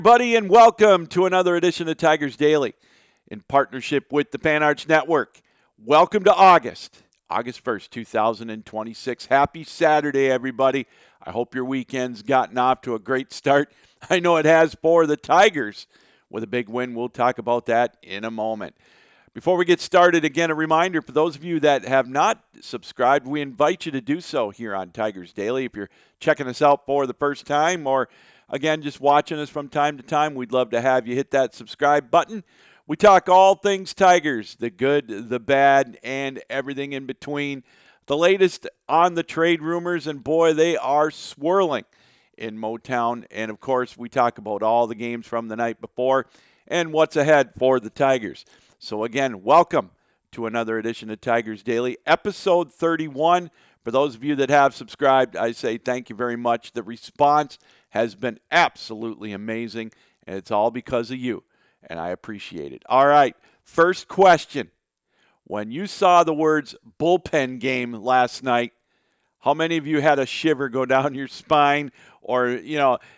Buddy, and welcome to another edition of Tigers Daily in partnership with the Pan Arch Network. Welcome to August 1st, 2026. Happy Saturday, everybody. I hope your weekend's gotten off to a great start. I know it has for the Tigers with a big win. We'll talk about that in a moment. Before we get started, again, a reminder for those of you that have not subscribed, we invite you to do so here on Tigers Daily. If you're checking us out for the first time or again, just watching us from time to time, we'd love to have you hit that subscribe button. We talk all things Tigers, the good, the bad, and everything in between. The latest on the trade rumors, and boy, they are swirling in Motown. And, of course, we talk about all the games from the night before and what's ahead for the Tigers. So, again, welcome to another edition of Tigers Daily, episode 31. For those of you that have subscribed, I say thank you very much. The response has been absolutely amazing, and it's all because of you, and I appreciate it. All right, first question. When you saw the words bullpen game last night, how many of you had a shiver go down your spine or,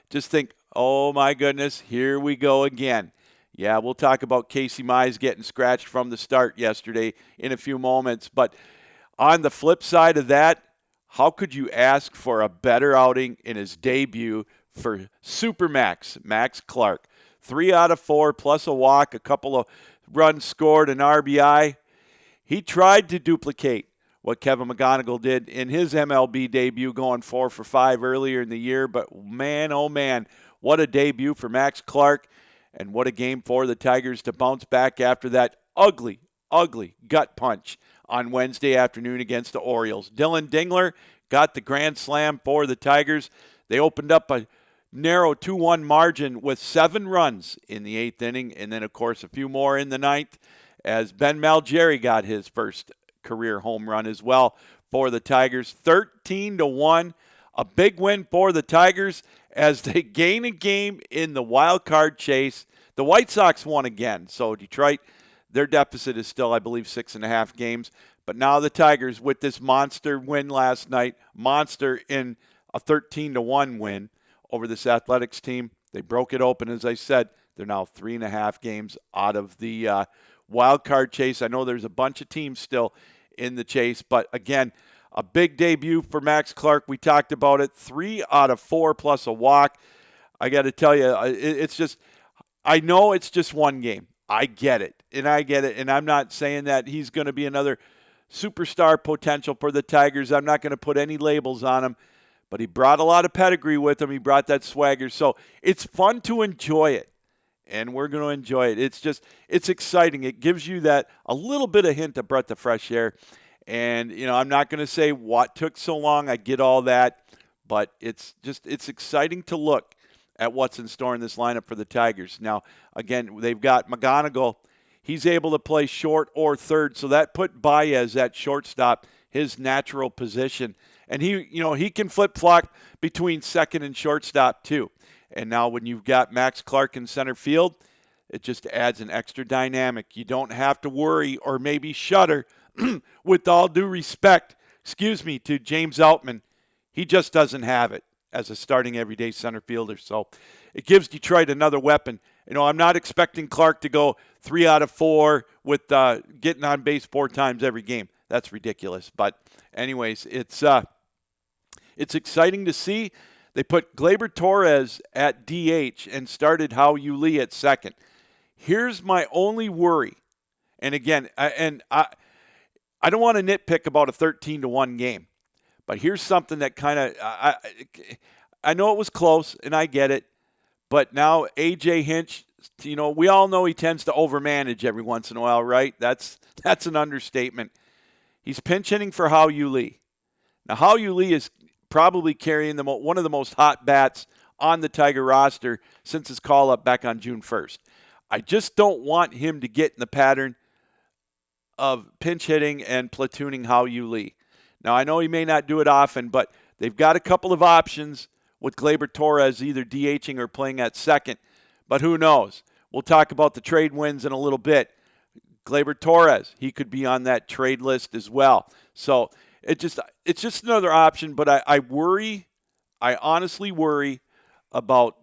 just think, oh, my goodness, here we go again? Yeah, we'll talk about Casey Mize getting scratched from the start yesterday in a few moments, but on the flip side of that, how could you ask for a better outing in his debut for Supermax, Max Clark? 3 out of 4 plus a walk, a couple of runs scored, an RBI. He tried to duplicate what Kevin McGonigal did in his MLB debut, going 4 for 5 earlier in the year. But man, oh man, what a debut for Max Clark, and what a game for the Tigers to bounce back after that ugly gut punch on Wednesday afternoon against the Orioles. Dylan Dingler got the grand slam for the Tigers. They opened up a narrow 2-1 margin with 7 runs in the 8th inning, and then, of course, a few more in the 9th as Ben Malgeri got his first career home run as well for the Tigers. 13-1, a big win for the Tigers as they gain a game in the wild card chase. The White Sox won again, so Detroit, their deficit is still, I believe, 6.5 games. But now the Tigers, with this monster win last night, monster in a 13-1 win over this Athletics team, they broke it open. As I said, they're now 3.5 games out of the wild card chase. I know there's a bunch of teams still in the chase, but again, a big debut for Max Clark. We talked about it. 3 out of 4 plus a walk. I got to tell you, it's just, I know it's just one game. I get it, and I'm not saying that he's going to be another superstar potential for the Tigers. I'm not going to put any labels on him, but he brought a lot of pedigree with him. He brought that swagger, so it's fun to enjoy it, and we're going to enjoy it. It's exciting. It gives you that a little bit of hint of breath of fresh air, and I'm not going to say what took so long. I get all that, but it's exciting to look at what's in store in this lineup for the Tigers. Now, again, they've got McGonigal. He's able to play short or third, so that put Baez at shortstop, his natural position. And he can flip-flop between second and shortstop too. And now when you've got Max Clark in center field, it just adds an extra dynamic. You don't have to worry or maybe shudder with all due respect, to James Outman. He just doesn't have it as a starting everyday center fielder. So it gives Detroit another weapon. I'm not expecting Clark to go 3 out of 4 with getting on base 4 times every game. That's ridiculous. But anyways, it's exciting to see. They put Gleyber Torres at DH and started Hao Yu at second. Here's my only worry. And again, I don't want to nitpick about a 13-1 game. But here's something that kind of I know it was close, and I get it. But now A.J. Hinch, we all know he tends to overmanage every once in a while, right? That's an understatement. He's pinch hitting for Hao Yu. Now, Hao Yu is probably carrying one of the most hot bats on the Tiger roster since his call-up back on June 1st. I just don't want him to get in the pattern of pinch hitting and platooning Hao Yu. Now, I know he may not do it often, but they've got a couple of options with Gleyber Torres either DHing or playing at second. But who knows? We'll talk about the trade wins in a little bit. Gleyber Torres, he could be on that trade list as well. So it's just another option, but I honestly worry about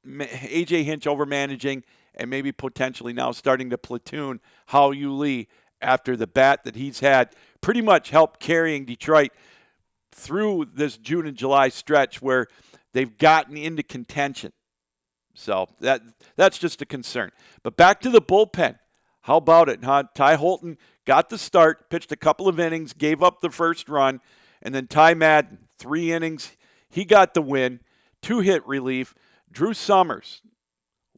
A.J. Hinch over managing and maybe potentially now starting to platoon Hao Yu Lee after the bat that he's had pretty much helped carrying Detroit through this June and July stretch where they've gotten into contention. So that's just a concern. But back to the bullpen. How about it, huh? Ty Holton got the start, pitched a couple of innings, gave up the first run, and then Ty Madden, 3 innings. He got the win, 2-hit relief. Drew Summers,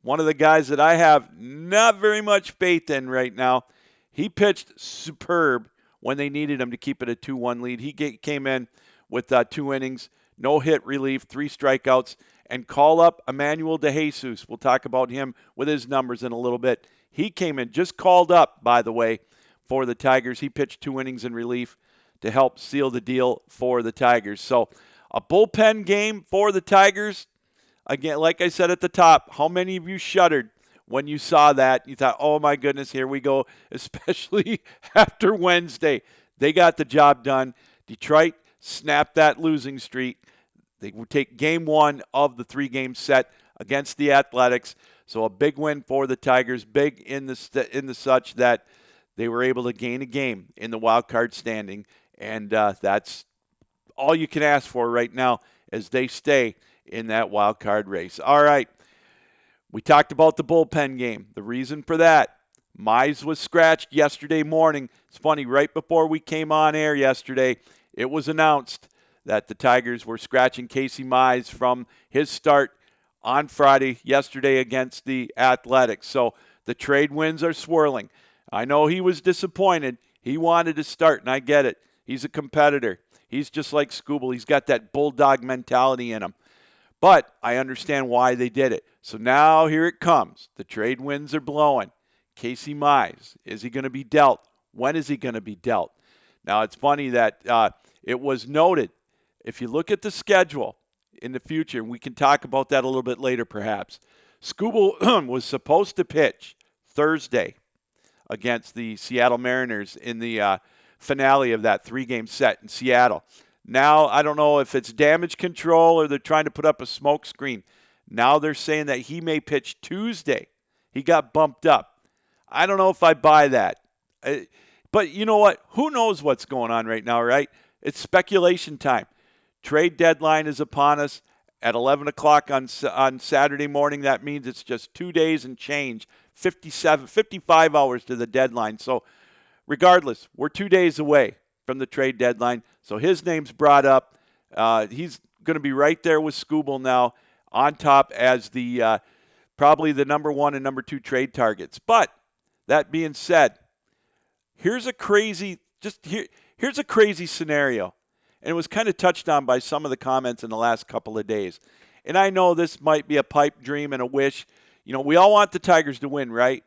one of the guys that I have not very much faith in right now, he pitched superb when they needed him to keep it a 2-1 lead. He came in with 2 innings, no hit relief, 3 strikeouts, and call up Emmanuel DeJesus. We'll talk about him with his numbers in a little bit. He came in, just called up, by the way, for the Tigers. He pitched 2 innings in relief to help seal the deal for the Tigers. So a bullpen game for the Tigers. Again, like I said at the top, how many of you shuddered when you saw that? You thought, oh my goodness, here we go, especially after Wednesday. They got the job done. Detroit snapped that losing streak. They would take game 1 of the 3-game set against the Athletics. So a big win for the Tigers, big in the such that they were able to gain a game in the wild card standing. And that's all you can ask for right now as they stay in that wild card race. All right. We talked about the bullpen game. The reason for that, Mize was scratched yesterday morning. It's funny, right before we came on air yesterday, it was announced that the Tigers were scratching Casey Mize from his start on Friday, yesterday against the Athletics. So the trade winds are swirling. I know he was disappointed. He wanted to start, and I get it. He's a competitor. He's just like Skubal. He's got that bulldog mentality in him. But I understand why they did it. So now here it comes. The trade winds are blowing. Casey Mize, is he going to be dealt? When is he going to be dealt? Now, it's funny that it was noted. If you look at the schedule in the future, and we can talk about that a little bit later perhaps, Skubal was supposed to pitch Thursday against the Seattle Mariners in the finale of that 3-game set in Seattle. Now, I don't know if it's damage control or they're trying to put up a smoke screen. Now they're saying that he may pitch Tuesday. He got bumped up. I don't know if I buy that. But you know what? Who knows what's going on right now, right? It's speculation time. Trade deadline is upon us at 11 o'clock on Saturday morning. That means it's just 2 days and change, 55 hours to the deadline. So regardless, we're 2 days away from the trade deadline. So his name's brought up. He's going to be right there with Skubal now on top as the probably the number 1 and number 2 trade targets. But that being said, here's a crazy scenario. And it was kind of touched on by some of the comments in the last couple of days. And I know this might be a pipe dream and a wish. You know, we all want the Tigers to win, right?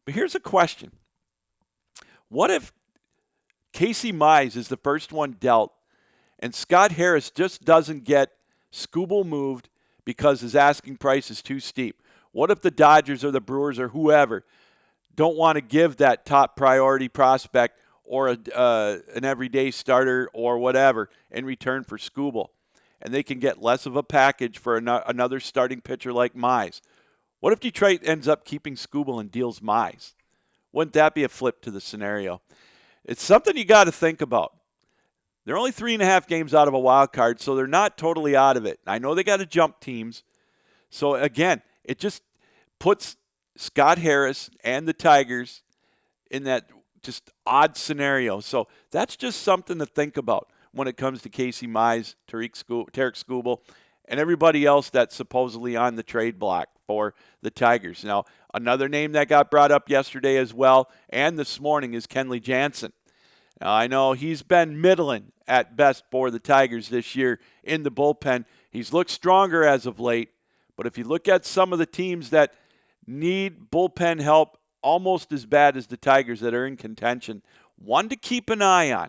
But here's a question. What if Casey Mize is the first one dealt and Scott Harris just doesn't get Skubal moved because his asking price is too steep? What if the Dodgers or the Brewers or whoever don't want to give that top priority prospect or an everyday starter or whatever in return for Skubal, and they can get less of a package for another starting pitcher like Mize? What if Detroit ends up keeping Skubal and deals Mize? Wouldn't that be a flip to the scenario? It's something you got to think about. They're only 3.5 games out of a wild card, so they're not totally out of it. I know they got to jump teams. So, again, it just puts Scott Harris and the Tigers in that just odd scenario. So that's just something to think about when it comes to Casey Mize, Tarek Skubal, and everybody else that's supposedly on the trade block for the Tigers. Now, another name that got brought up yesterday as well and this morning is Kenley Jansen. Now, I know he's been middling at best for the Tigers this year in the bullpen. He's looked stronger as of late, but if you look at some of the teams that need bullpen help almost as bad as the Tigers that are in contention, one to keep an eye on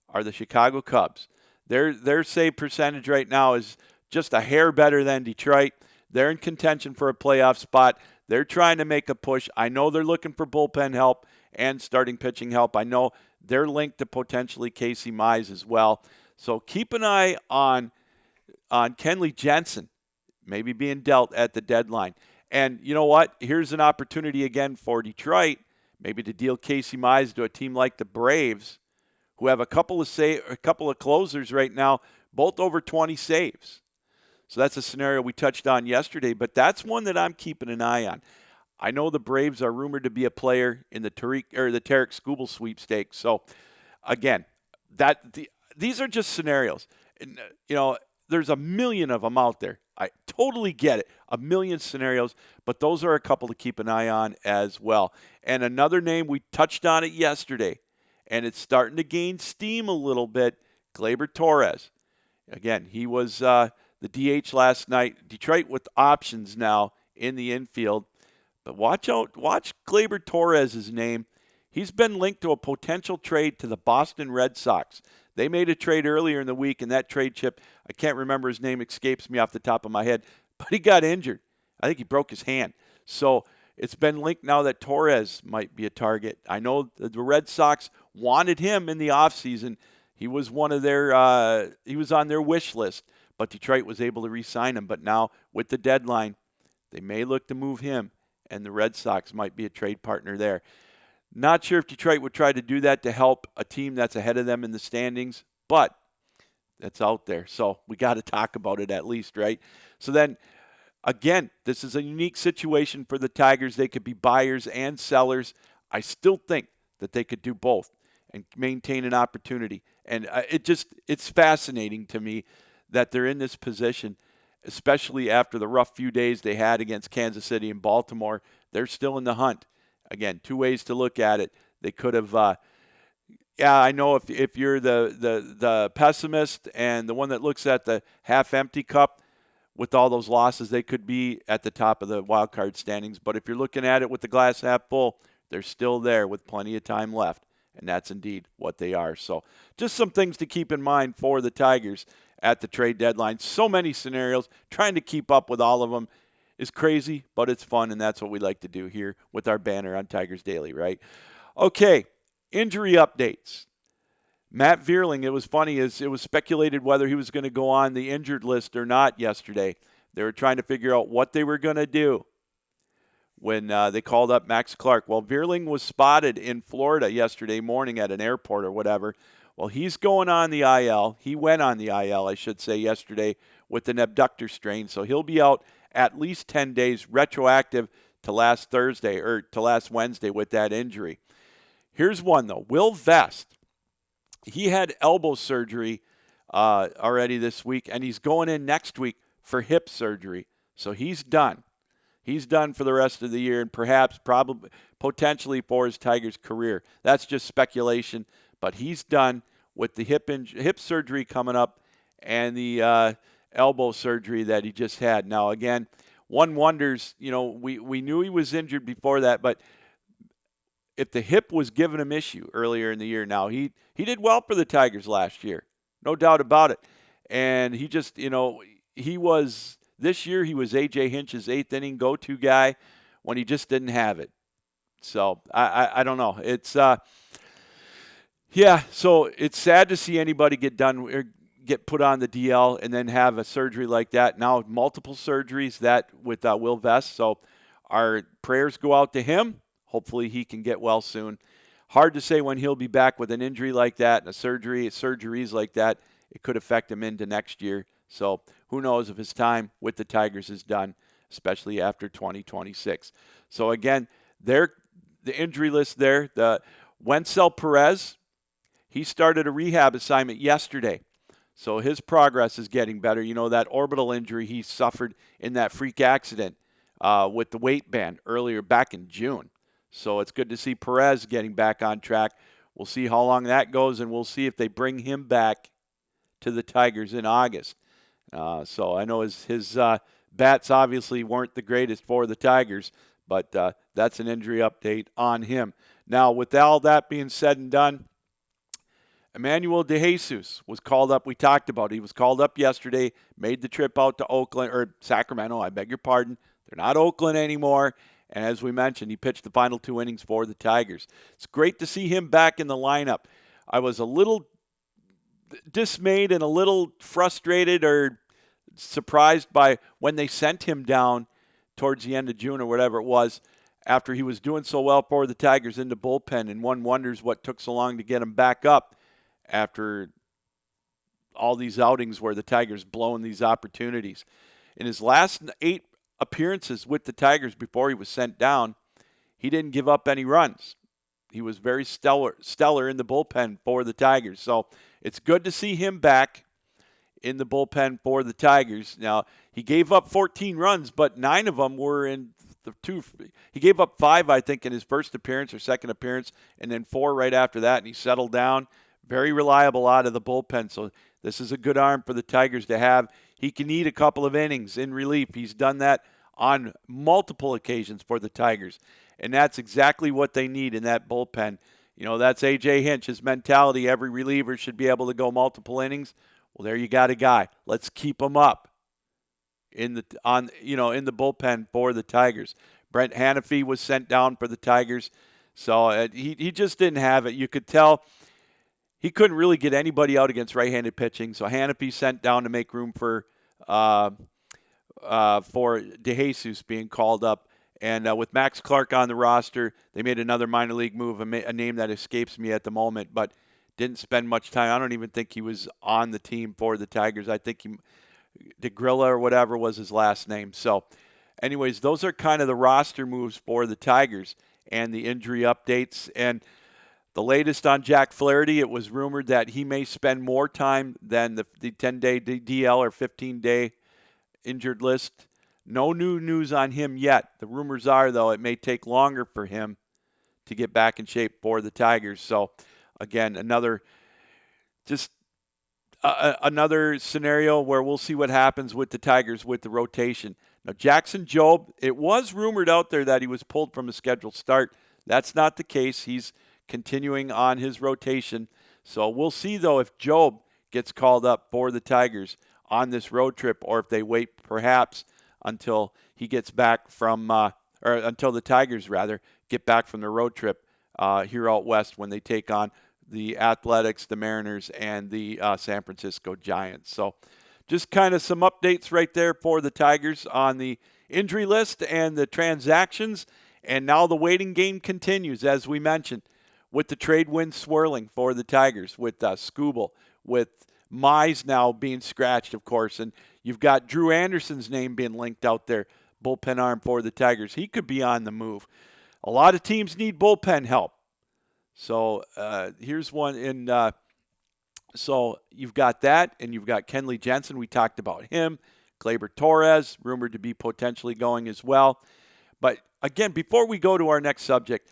are the Chicago Cubs. Their save percentage right now is just a hair better than Detroit. They're in contention for a playoff spot. They're trying to make a push. I know they're looking for bullpen help and starting pitching help. I know they're linked to potentially Casey Mize as well. So keep an eye on Kenley Jansen maybe being dealt at the deadline. And you know what? Here's an opportunity again for Detroit, maybe to deal Casey Mize to a team like the Braves, who have a couple of closers right now, both over 20 saves. So that's a scenario we touched on yesterday, but that's one that I'm keeping an eye on. I know the Braves are rumored to be a player in the Tarek Skubal sweepstakes. So again, these are just scenarios. And, there's a million of them out there. I totally get it. A million scenarios, but those are a couple to keep an eye on as well. And another name, we touched on it yesterday, and it's starting to gain steam a little bit, Gleyber Torres. Again, he was the DH last night. Detroit with options now in the infield. But watch Gleyber Torres' name. He's been linked to a potential trade to the Boston Red Sox. They made a trade earlier in the week, and that trade chip, I can't remember his name, escapes me off the top of my head, but he got injured. I think he broke his hand. So it's been linked now that Torres might be a target. I know the Red Sox wanted him in the offseason. He was he was on their wish list, but Detroit was able to re-sign him. But now with the deadline, they may look to move him, and the Red Sox might be a trade partner there. Not sure if Detroit would try to do that to help a team that's ahead of them in the standings, but that's out there. So we got to talk about it at least, right? So then, again, this is a unique situation for the Tigers. They could be buyers and sellers. I still think that they could do both and maintain an opportunity. And it's fascinating to me that they're in this position, especially after the rough few days they had against Kansas City and Baltimore. They're still in the hunt. Again, two ways to look at it. They could have, I know if you're the pessimist and the one that looks at the half-empty cup, with all those losses, they could be at the top of the wild card standings. But if you're looking at it with the glass half full, they're still there with plenty of time left, and that's indeed what they are. So just some things to keep in mind for the Tigers at the trade deadline. So many scenarios. Trying to keep up with all of them is crazy, but it's fun, and that's what we like to do here with our banner on Tigers Daily, right? Okay, injury updates. Matt Vierling, it was funny, it was speculated whether he was going to go on the injured list or not yesterday. They were trying to figure out what they were going to do when they called up Max Clark. Well, Vierling was spotted in Florida yesterday morning at an airport or whatever. Well, he's going on the IL. He went on the IL, I should say, yesterday with an abductor strain, so he'll be out at least 10 days, retroactive to last Wednesday with that injury. Here's one, though. Will Vest, he had elbow surgery already this week, and he's going in next week for hip surgery. So he's done. He's done for the rest of the year and probably, potentially for his Tigers career. That's just speculation, but he's done with the hip surgery coming up and the elbow surgery that he just had. Now, again, one wonders, we knew he was injured before that, but if the hip was giving him issue earlier in the year, now he did well for the Tigers last year, no doubt about it. And he just, this year he was A.J. Hinch's eighth inning go-to guy when he just didn't have it. So I don't know. It's so it's sad to see anybody get put on the DL and then have a surgery like that. Now multiple surgeries that with Will Vest. So our prayers go out to him. Hopefully he can get well soon. Hard to say when he'll be back with an injury like that and surgeries like that. It could affect him into next year. So who knows if his time with the Tigers is done, especially after 2026. So again, the injury list there, the Wenzel Perez, he started a rehab assignment yesterday. So his progress is getting better. That orbital injury he suffered in that freak accident with the weight band earlier back in June. So it's good to see Perez getting back on track. We'll see how long that goes, and we'll see if they bring him back to the Tigers in August. So I know his bats obviously weren't the greatest for the Tigers, but that's an injury update on him. Now, with all that being said and done, Emmanuel DeJesus was called up. We talked about it. He was called up yesterday, made the trip out to Sacramento, I beg your pardon. They're not Oakland anymore. And as we mentioned, he pitched the final 2 innings for the Tigers. It's great to see him back in the lineup. I was a little dismayed and a little frustrated or surprised by when they sent him down towards the end of June or whatever it was, after he was doing so well for the Tigers in the bullpen, and one wonders what took so long to get him back up after all these outings where the Tigers blowing these opportunities. In his last 8 appearances with the Tigers before he was sent down, he didn't give up any runs. He was very stellar in the bullpen for the Tigers. So it's good to see him back in the bullpen for the Tigers. Now, he gave up 14 runs, but 9 of them were in the 2. He gave up 5, I think, in his first appearance or second appearance, and then 4 right after that, and he settled down. Very reliable out of the bullpen. So this is a good arm for the Tigers to have. He can eat a couple of innings in relief. He's done that on multiple occasions for the Tigers. And that's exactly what they need in that bullpen. That's A.J. Hinch. His mentality, every reliever should be able to go multiple innings. Well, there you got a guy. Let's keep him up in the bullpen for the Tigers. Brent Hanafy was sent down for the Tigers. So he just didn't have it. You could tell he couldn't really get anybody out against right-handed pitching. So Hanafy sent down to make room for DeJesus being called up. And with Max Clark on the roster, they made another minor league move, a name that escapes me at the moment, but didn't spend much time. I don't even think he was on the team for the Tigers. I think DeGrilla or whatever was his last name. So anyways, those are kind of the roster moves for the Tigers and the injury updates. And the latest on Jack Flaherty, it was rumored that he may spend more time than the 10-day DL or 15-day injured list. No new news on him yet. The rumors are, though, it may take longer for him to get back in shape for the Tigers. So, again, another scenario where we'll see what happens with the Tigers with the rotation. Now, Jackson Jobe, it was rumored out there that he was pulled from a scheduled start. That's not the case. He's continuing on his rotation. So we'll see, though, if Jobe gets called up for the Tigers on this road trip or if they wait perhaps until he gets back from, or until the Tigers, rather, get back from the road trip here out west when they take on the Athletics, the Mariners, and the San Francisco Giants. So just kind of some updates right there for the Tigers on the injury list and the transactions. And now the waiting game continues, as we mentioned, with the trade wind swirling for the Tigers, with Skubal, with Mize now being scratched, of course, and you've got Drew Anderson's name being linked out there, bullpen arm for the Tigers. He could be on the move. A lot of teams need bullpen help. So here's one. So you've got that, and you've got Kenley Jensen. We talked about him. Gleyber Torres, rumored to be potentially going as well. But again, before we go to our next subject,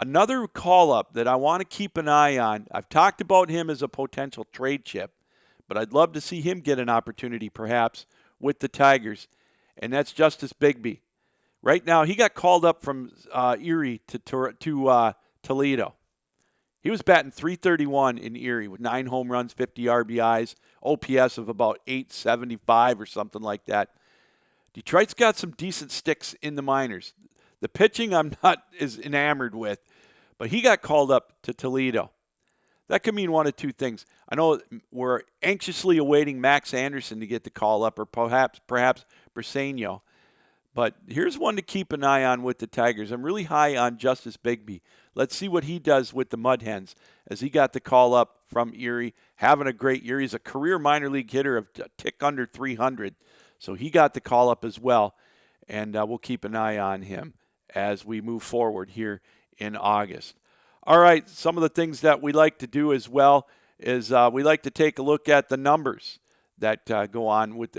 another call-up that I want to keep an eye on. I've talked about him as a potential trade chip, but I'd love to see him get an opportunity perhaps with the Tigers, and that's Justice Bigbie. Right now, he got called up from Erie to Toledo. He was batting .331 in Erie with 9 home runs, 50 RBIs, OPS of about .875 or something like that. Detroit's got some decent sticks in the minors. The pitching I'm not as enamored with, but he got called up to Toledo. That could mean one of two things. I know we're anxiously awaiting Max Anderson to get the call up, or perhaps Briseño. But here's one to keep an eye on with the Tigers. I'm really high on Justice Bigbie. Let's see what he does with the Mud Hens as he got the call up from Erie, having a great year. He's a career minor league hitter of a tick under 300. So he got the call up as well, and we'll keep an eye on him as we move forward here in August. All right, some of the things that we like to do as well is we like to take a look at the numbers that go on with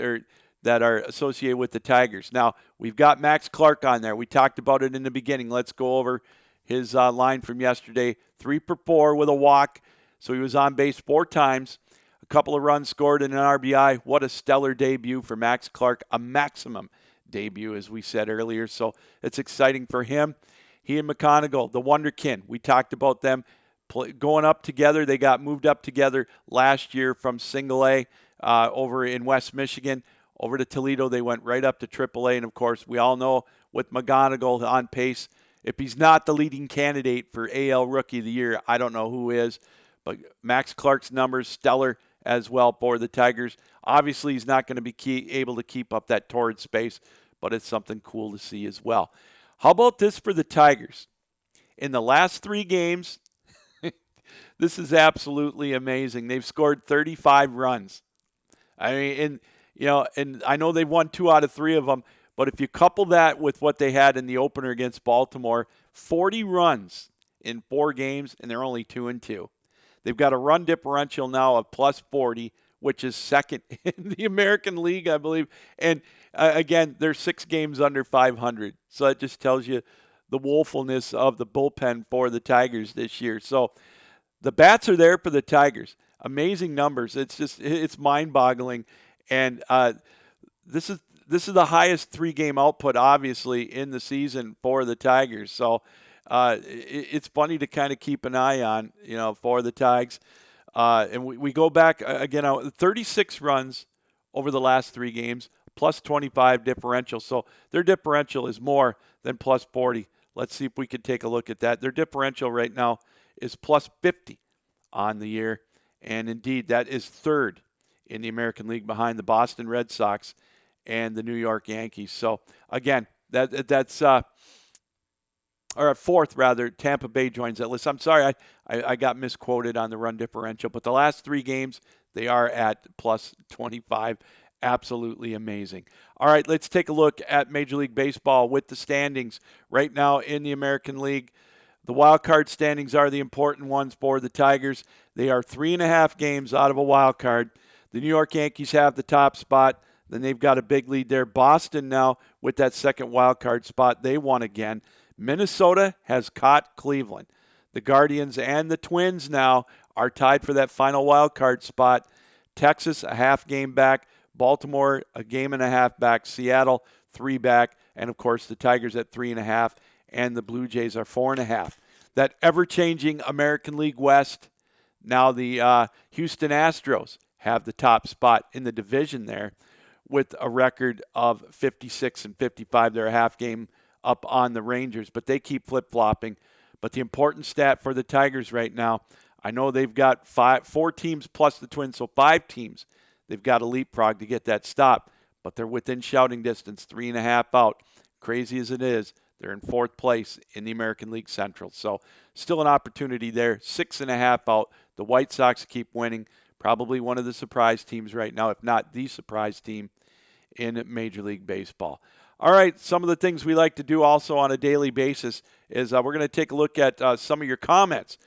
that are associated with the Tigers. Now, we've got Max Clark on there. We talked about it in the beginning. Let's go over his line from yesterday. 3 for 4 with a walk, so he was on base 4 times. A couple of runs scored and an RBI. What a stellar debut for Max Clark, a maximum debut, as we said earlier. So it's exciting for him. He and McConaughey, the Wonderkin, we talked about them going up together. They got moved up together last year from Single A over in West Michigan. Over to Toledo, they went right up to Triple A. And, of course, we all know with McGonigal on pace, if he's not the leading candidate for AL Rookie of the Year, I don't know who is. But Max Clark's numbers, stellar. as well for the Tigers. Obviously, he's not going to be able to keep up that torrid space, but it's something cool to see as well. How about this for the Tigers? In the last 3 games, this is absolutely amazing. They've scored 35 runs. I mean, and I know they've won 2 out of 3 of them, but if you couple that with what they had in the opener against Baltimore, 40 runs in 4 games, and they're only 2-2. They've got a run differential now of plus 40, which is second in the American League, I believe. And again, they're 6 games under 500. So that just tells you the woefulness of the bullpen for the Tigers this year. So the bats are there for the Tigers. Amazing numbers. It's mind-boggling. And this is the highest 3-game output, obviously, in the season for the Tigers. So it's funny to kind of keep an eye on, for the Tigers. And we go back, again, 36 runs over the last 3 games, plus 25 differential. So their differential is more than plus 40. Let's see if we can take a look at that. Their differential right now is plus 50 on the year. And indeed, that is 3rd in the American League behind the Boston Red Sox and the New York Yankees. So, again, that's or at 4th, rather. Tampa Bay joins that list. I'm sorry, I got misquoted on the run differential, but the last 3 games, they are at plus 25. Absolutely amazing. All right, let's take a look at Major League Baseball with the standings right now in the American League. The wild card standings are the important ones for the Tigers. They are 3.5 games out of a wild card. The New York Yankees have the top spot. Then they've got a big lead there. Boston now with that second wild card spot. They won again. Minnesota has caught Cleveland. The Guardians and the Twins now are tied for that final wild card spot. Texas a half game back. Baltimore a game and a half back. Seattle 3 back. And, of course, the Tigers at 3.5. And the Blue Jays are 4.5. That ever-changing American League West, now the Houston Astros have the top spot in the division there with a record of 56 and 55. They're a half game up on the Rangers, but they keep flip-flopping. But the important stat for the Tigers right now, I know they've got 4 teams plus the Twins, so 5 teams. They've got a leapfrog to get that stop, but they're within shouting distance, 3.5 out. Crazy as it is, they're in 4th place in the American League Central. So still an opportunity there, 6.5 out. The White Sox keep winning, probably one of the surprise teams right now, if not the surprise team in Major League Baseball. All right, some of the things we like to do also on a daily basis is we're going to take a look at some of your comments.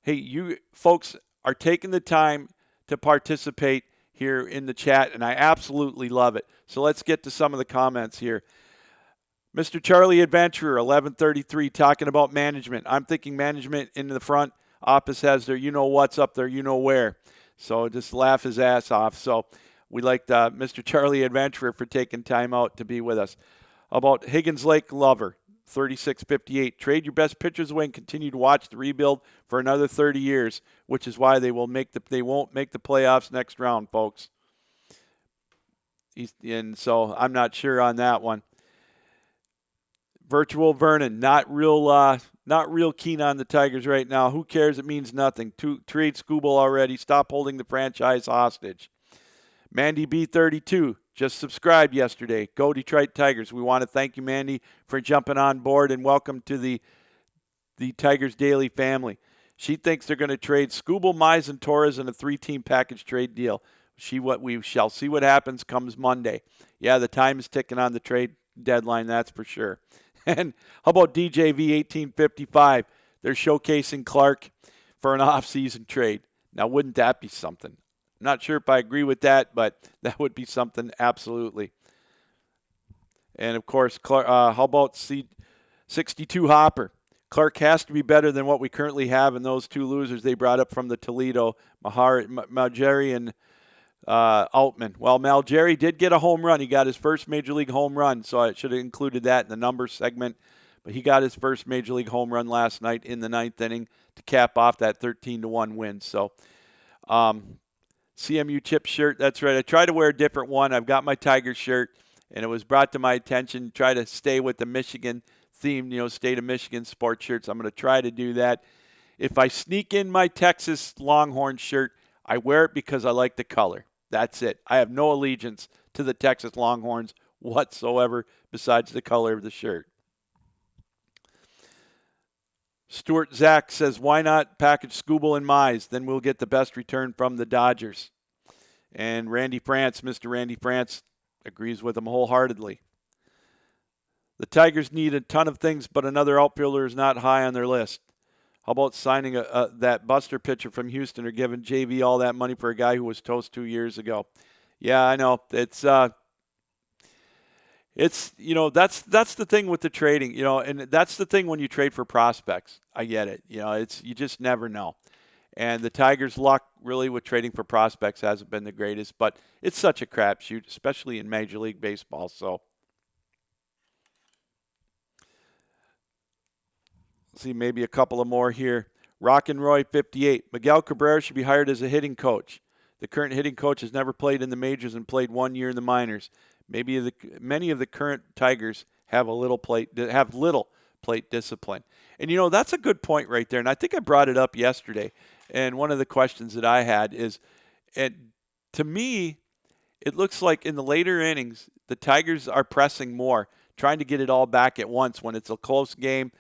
Hey, you folks are taking the time to participate here in the chat, and I absolutely love it. So let's get to some of the comments here. Mr. Charlie Adventurer, 1133, talking about management. I'm thinking management in the front office has their you-know-what's up there, you-know-where. So just laugh his ass off. So we like Mr. Charlie Adventurer for taking time out to be with us. About Higgins Lake Lover, 3658. Trade your best pitchers away and continue to watch the rebuild for another 30 years, which is why they won't make the playoffs next round, folks. And so I'm not sure on that one. Virtual Vernon, not real keen on the Tigers right now. Who cares? It means nothing. Trade Scooble already. Stop holding the franchise hostage. Mandy B32 just subscribed yesterday. Go Detroit Tigers. We want to thank you, Mandy, for jumping on board, and welcome to the Tigers Daily family. She thinks they're going to trade Scooble, Mize, and Torres in a 3-team package trade deal. We shall see what happens comes Monday. Yeah, the time is ticking on the trade deadline, that's for sure. And how about DJV 1855? They're showcasing Clark for an off-season trade. Now, wouldn't that be something? I'm not sure if I agree with that, but that would be something absolutely. And, of course, Clark, how about C62 Hopper? Clark has to be better than what we currently have, and those 2 losers they brought up from the Toledo, Malgeri and Altman. Well, Malgeri did get a home run. He got his first Major League home run, so I should have included that in the numbers segment. But he got his first Major League home run last night in the 9th inning to cap off that 13-1 win. So, CMU Chip shirt, that's right. I try to wear a different one. I've got my Tigers shirt, and it was brought to my attention. Try to stay with the Michigan theme, state of Michigan sports shirts. I'm going to try to do that. If I sneak in my Texas Longhorn shirt, I wear it because I like the color. That's it. I have no allegiance to the Texas Longhorns whatsoever besides the color of the shirt. Stuart Zach says, why not package Scooble and Mize? Then we'll get the best return from the Dodgers. And Randy France, Mr. Randy France, agrees with him wholeheartedly. The Tigers need a ton of things, but another outfielder is not high on their list. How about signing that Buster pitcher from Houston or giving JV all that money for a guy who was toast 2 years ago? Yeah, I know. It's that's the thing with the trading, and that's the thing when you trade for prospects. I get it. You just never know. And the Tigers' luck really with trading for prospects hasn't been the greatest, but it's such a crapshoot, especially in Major League Baseball. So, let's see, maybe a couple of more here. Rock and Roy 58. Miguel Cabrera should be hired as a hitting coach. The current hitting coach has never played in the majors and played 1 year in the minors. Many of the current Tigers have little plate discipline. And that's a good point right there. And I think I brought it up yesterday. And one of the questions that I had is, and to me, it looks like in the later innings, the Tigers are pressing more, trying to get it all back at once when it's a close game.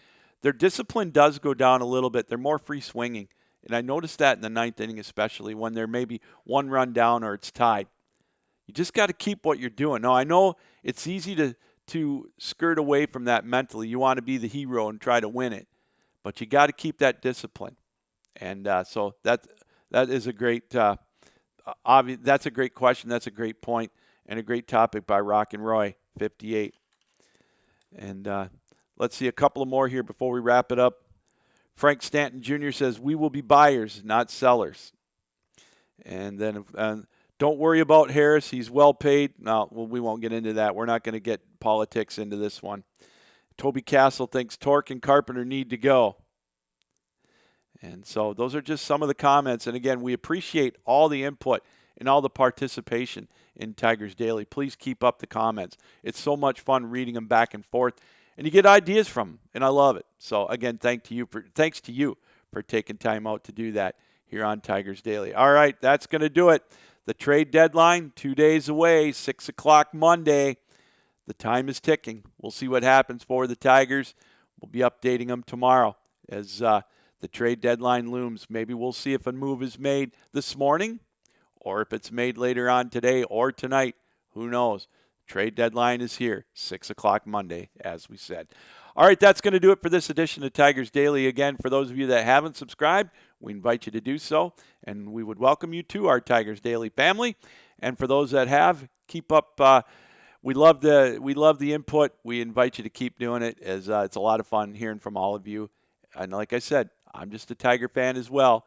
Their discipline does go down a little bit. They're more free swinging. And I noticed that in the ninth inning, especially when they're maybe one run down or it's tied. You just got to keep what you're doing. Now, I know it's easy to skirt away from that mentally. You want to be the hero and try to win it. But you got to keep that discipline. And so that is a great that's a great question. That's a great point and a great topic by Rock and Roy 58. And let's see a couple of more here before we wrap it up. Frank Stanton Jr. says, we will be buyers, not sellers. And then don't worry about Harris. He's well paid. No, we won't get into that. We're not going to get politics into this one. Toby Castle thinks Torque and Carpenter need to go. And so those are just some of the comments. And again, we appreciate all the input and all the participation in Tigers Daily. Please keep up the comments. It's so much fun reading them back and forth. And you get ideas from them, and I love it. So again, thanks to you for taking time out to do that here on Tigers Daily. All right, that's going to do it. The trade deadline, 2 days away, 6 o'clock Monday. The time is ticking. We'll see what happens for the Tigers. We'll be updating them tomorrow as the trade deadline looms. Maybe we'll see if a move is made this morning or if it's made later on today or tonight. Who knows? Trade deadline is here, 6 o'clock Monday, as we said. All right, that's going to do it for this edition of Tigers Daily. Again, for those of you that haven't subscribed, we invite you to do so, and we would welcome you to our Tigers Daily family. And for those that have, keep up. We love the input. We invite you to keep doing it, as it's a lot of fun hearing from all of you. And like I said, I'm just a Tiger fan as well,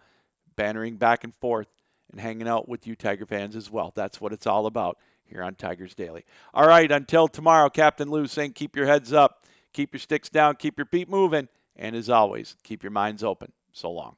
bantering back and forth and hanging out with you Tiger fans as well. That's what it's all about here on Tigers Daily. All right, until tomorrow, Captain Lou saying keep your heads up, keep your sticks down, keep your feet moving, and as always, keep your minds open. So long.